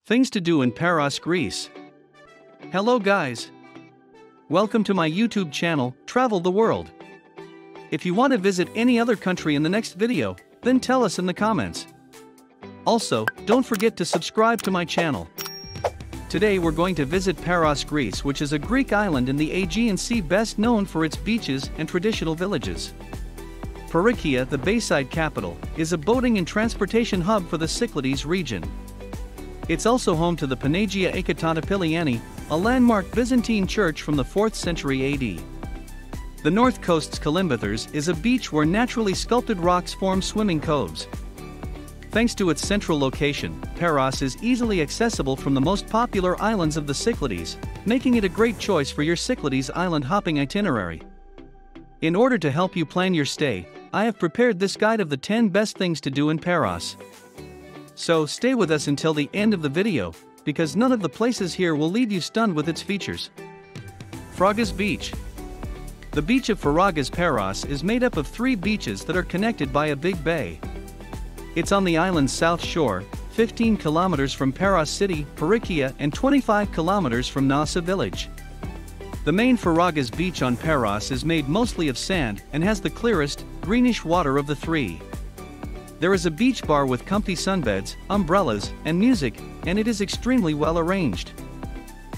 Things to do in Paros, Greece. Hello guys. Welcome to my YouTube channel, Travel the World. If you want to visit any other country in the next video, then tell us in the comments. Also, don't forget to subscribe to my channel. Today we're going to visit Paros, Greece, which is a Greek island in the Aegean Sea best known for its beaches and traditional villages. Parikia, the Bayside capital, is a boating and transportation hub for the Cyclades region. It's also home to the Panagia Ekatantapiliani, a landmark Byzantine church from the 4th century AD. The North Coast's Kalymbathers is a beach where naturally sculpted rocks form swimming coves. Thanks to its central location, Paros is easily accessible from the most popular islands of the Cyclades, making it a great choice for your Cyclades island hopping itinerary. In order to help you plan your stay, I have prepared this guide of the 10 best things to do in Paros. So stay with us until the end of the video, because none of the places here will leave you stunned with its features. Faragas Beach. The beach of Faragas, Paros is made up of 3 beaches that are connected by a big bay. It's on the island's south shore, 15 kilometers from Paros city, Parikia, and 25 kilometers from Naoussa village. The main Faragas beach on Paros is made mostly of sand and has the clearest, greenish water of the 3. There is a beach bar with comfy sunbeds, umbrellas, and music, and it is extremely well arranged.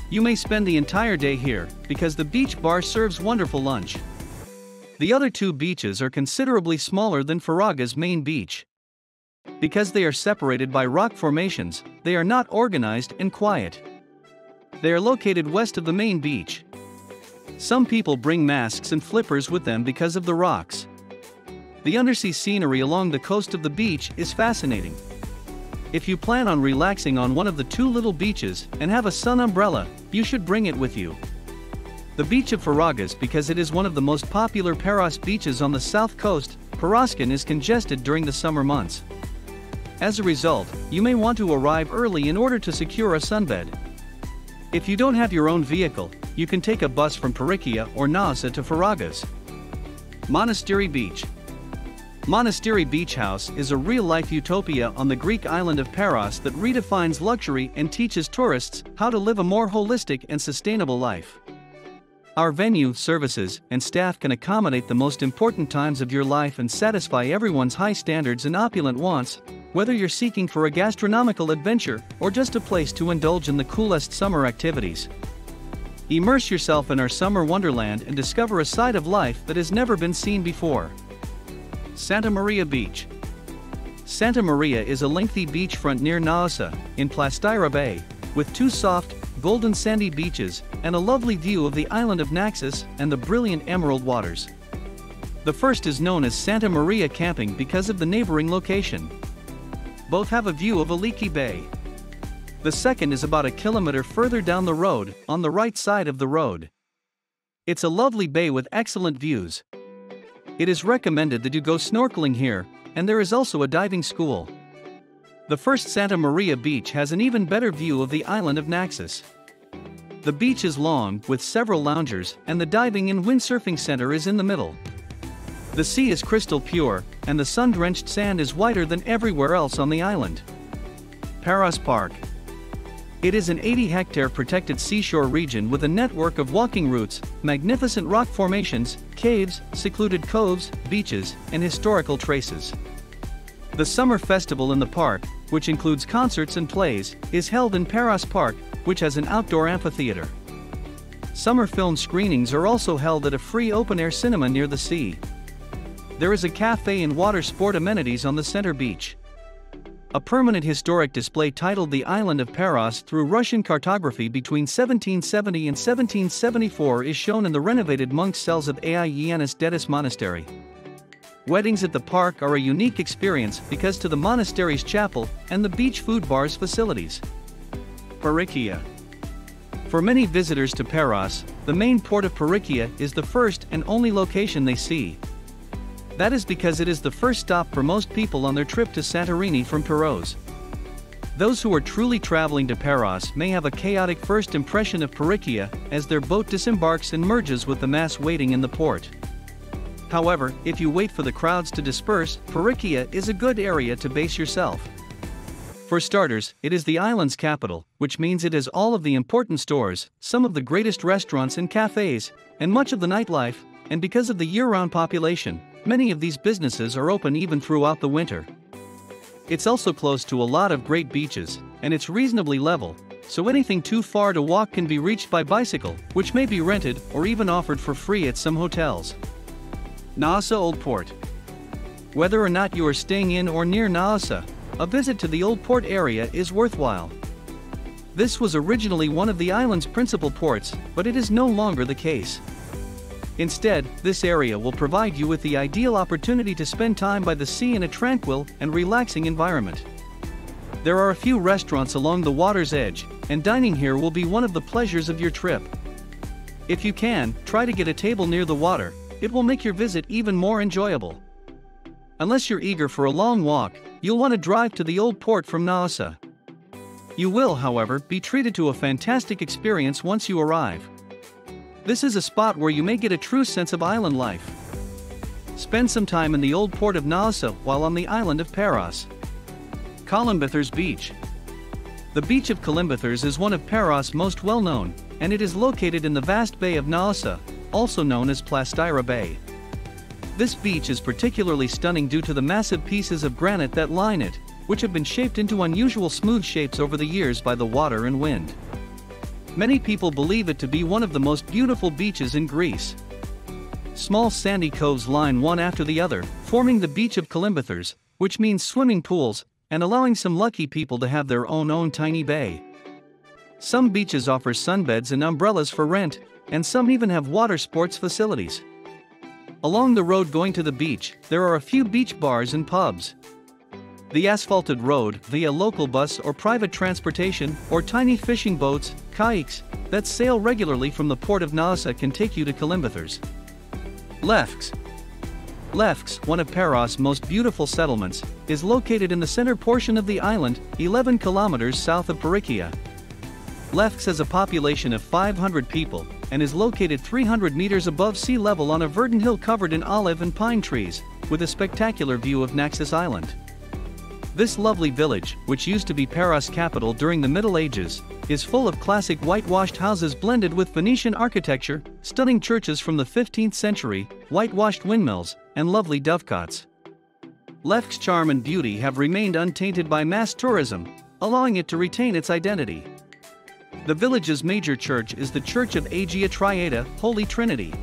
You may spend the entire day here, because the beach bar serves wonderful lunch. The other 2 beaches are considerably smaller than Faragas main beach. Because they are separated by rock formations, they are not organized and quiet. They are located west of the main beach. Some people bring masks and flippers with them because of the rocks. The undersea scenery along the coast of the beach is fascinating. If you plan on relaxing on one of the 2 little beaches and have a sun umbrella, you should bring it with you. The beach of Faragas, because it is one of the most popular Paros beaches on the south coast, Paroskan is congested during the summer months. As a result, you may want to arrive early in order to secure a sunbed. If you don't have your own vehicle, you can take a bus from Parikia or Naoussa to Faragas. Monasteri Beach. Monasteri Beach House is a real-life utopia on the Greek island of Paros that redefines luxury and teaches tourists how to live a more holistic and sustainable life. Our venue, services, and staff can accommodate the most important times of your life and satisfy everyone's high standards and opulent wants, whether you're seeking for a gastronomical adventure or just a place to indulge in the coolest summer activities. Immerse yourself in our summer wonderland and discover a side of life that has never been seen before. Santa Maria Beach. Santa Maria is a lengthy beachfront near Naoussa, in Plastira Bay, with 2 soft, golden sandy beaches and a lovely view of the island of Naxos and the brilliant emerald waters. The first is known as Santa Maria Camping because of the neighboring location. Both have a view of Aliki Bay. The second is about a kilometer further down the road, on the right side of the road. It's a lovely bay with excellent views. It is recommended that you go snorkeling here, and there is also a diving school. The first Santa Maria Beach has an even better view of the island of Naxos. The beach is long, with several loungers, and the diving and windsurfing center is in the middle. The sea is crystal pure, and the sun-drenched sand is whiter than everywhere else on the island. Paros Park. It is an 80-hectare protected seashore region with a network of walking routes, magnificent rock formations, caves, secluded coves, beaches, and historical traces. The summer festival in the park, which includes concerts and plays, is held in Paros Park, which has an outdoor amphitheater. Summer film screenings are also held at a free open-air cinema near the sea. There is a cafe and water sport amenities on the center beach. A permanent historic display titled The Island of Paros through Russian Cartography between 1770 and 1774 is shown in the renovated monks' cells of Ai Ioannis Dedis Monastery. Weddings at the park are a unique experience because to the monastery's chapel and the beach food bar's facilities. Parikia. For many visitors to Paros, the main port of Parikia is the first and only location they see. That is because it is the first stop for most people on their trip to Santorini from Paros. Those who are truly traveling to Paros may have a chaotic first impression of Parikia as their boat disembarks and merges with the mass waiting in the port. However, if you wait for the crowds to disperse, Parikia is a good area to base yourself. For starters, it is the island's capital, which means it has all of the important stores, some of the greatest restaurants and cafes, and much of the nightlife, and because of the year-round population, many of these businesses are open even throughout the winter. It's also close to a lot of great beaches, and it's reasonably level, so anything too far to walk can be reached by bicycle, which may be rented or even offered for free at some hotels. Naoussa Old Port. Whether or not you are staying in or near Naoussa, a visit to the Old Port area is worthwhile. This was originally one of the island's principal ports, but it is no longer the case. Instead, this area will provide you with the ideal opportunity to spend time by the sea in a tranquil and relaxing environment. There are a few restaurants along the water's edge, and dining here will be one of the pleasures of your trip. If you can, try to get a table near the water. It will make your visit even more enjoyable. Unless you're eager for a long walk, you'll want to drive to the Old Port from Naoussa. You will, however, be treated to a fantastic experience once you arrive. This is a spot where you may get a true sense of island life. Spend some time in the Old Port of Naoussa while on the island of Paros. Kolimbathurs Beach. The beach of Kolimbathurs is one of Paros' most well-known, and it is located in the vast bay of Naoussa, also known as Plastira Bay. This beach is particularly stunning due to the massive pieces of granite that line it, which have been shaped into unusual smooth shapes over the years by the water and wind. Many people believe it to be one of the most beautiful beaches in Greece. Small sandy coves line one after the other, forming the beach of Kolimbathurs, which means swimming pools, and allowing some lucky people to have their own tiny bay. Some beaches offer sunbeds and umbrellas for rent, and some even have water sports facilities. Along the road going to the beach, there are a few beach bars and pubs. The asphalted road, via local bus or private transportation, or tiny fishing boats, kayaks, that sail regularly from the port of Naoussa can take you to Kolimbathurs. Lefkes. Lefkes, one of Paros' most beautiful settlements, is located in the center portion of the island, 11 kilometers south of Parikia. Lefkes has a population of 500 people, and is located 300 meters above sea level on a verdant hill covered in olive and pine trees, with a spectacular view of Naxos Island. This lovely village, which used to be Paros' capital during the Middle Ages, is full of classic whitewashed houses blended with Venetian architecture, stunning churches from the 15th century, whitewashed windmills, and lovely dovecots. Lefkes' charm and beauty have remained untainted by mass tourism, allowing it to retain its identity. The village's major church is the Church of Agia Triada, Holy Trinity.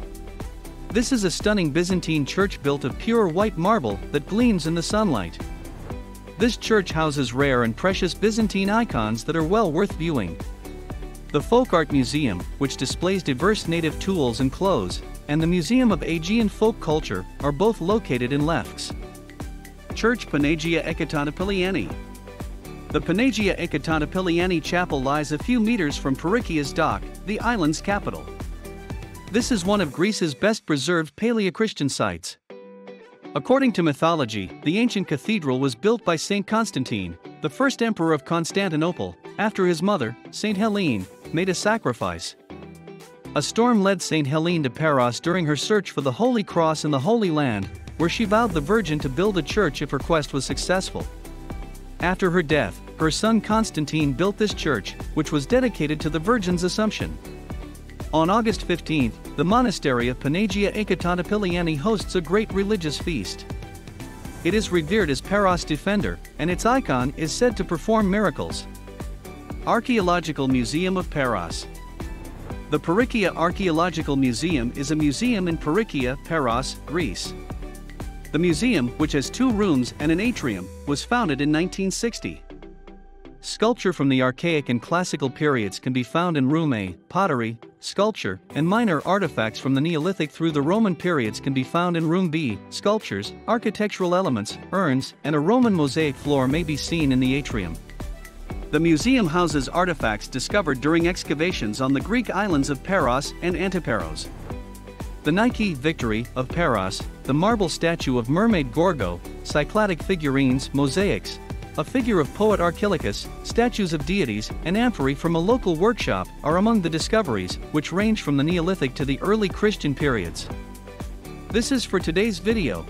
This is a stunning Byzantine church built of pure white marble that gleams in the sunlight. This church houses rare and precious Byzantine icons that are well worth viewing. The Folk Art Museum, which displays diverse native tools and clothes, and the Museum of Aegean Folk Culture are both located in Lefkes. Church Panagia Ekaterinopoliani. The Panagia Ekaterinopoliani Chapel lies a few meters from Parikia's dock, the island's capital. This is one of Greece's best preserved Paleo-Christian sites. According to mythology, the ancient cathedral was built by Saint Constantine, the first emperor of Constantinople, after his mother, Saint Helene, made a sacrifice. A storm led Saint Helene to Paros during her search for the Holy Cross in the Holy Land, where she vowed the Virgin to build a church if her quest was successful. After her death, her son Constantine built this church, which was dedicated to the Virgin's Assumption. On August 15th, the monastery of Panagia Ekaterinopoliani hosts a great religious feast. It is revered as Paros' defender, and its icon is said to perform miracles. Archaeological Museum of Paros. The Parikia Archaeological Museum is a museum in Parikia, Paros, Greece. The museum, which has 2 rooms and an atrium, was founded in 1960. Sculpture from the archaic and classical periods can be found in room A. Pottery, sculpture, and minor artifacts from the Neolithic through the Roman periods can be found in room B. Sculptures, architectural elements, urns, and a Roman mosaic floor may be seen in the atrium. The museum houses artifacts discovered during excavations on the Greek islands of Paros and Antiparos. The Nike Victory of Paros, the marble statue of Mermaid Gorgo, Cycladic figurines, mosaics, a figure of poet Archilochus, statues of deities, and amphorae from a local workshop are among the discoveries, which range from the Neolithic to the early Christian periods. This is for today's video.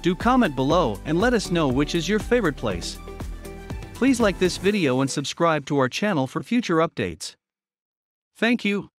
Do comment below and let us know which is your favorite place. Please Please like this video and subscribe to our channel for future updates. Thank you.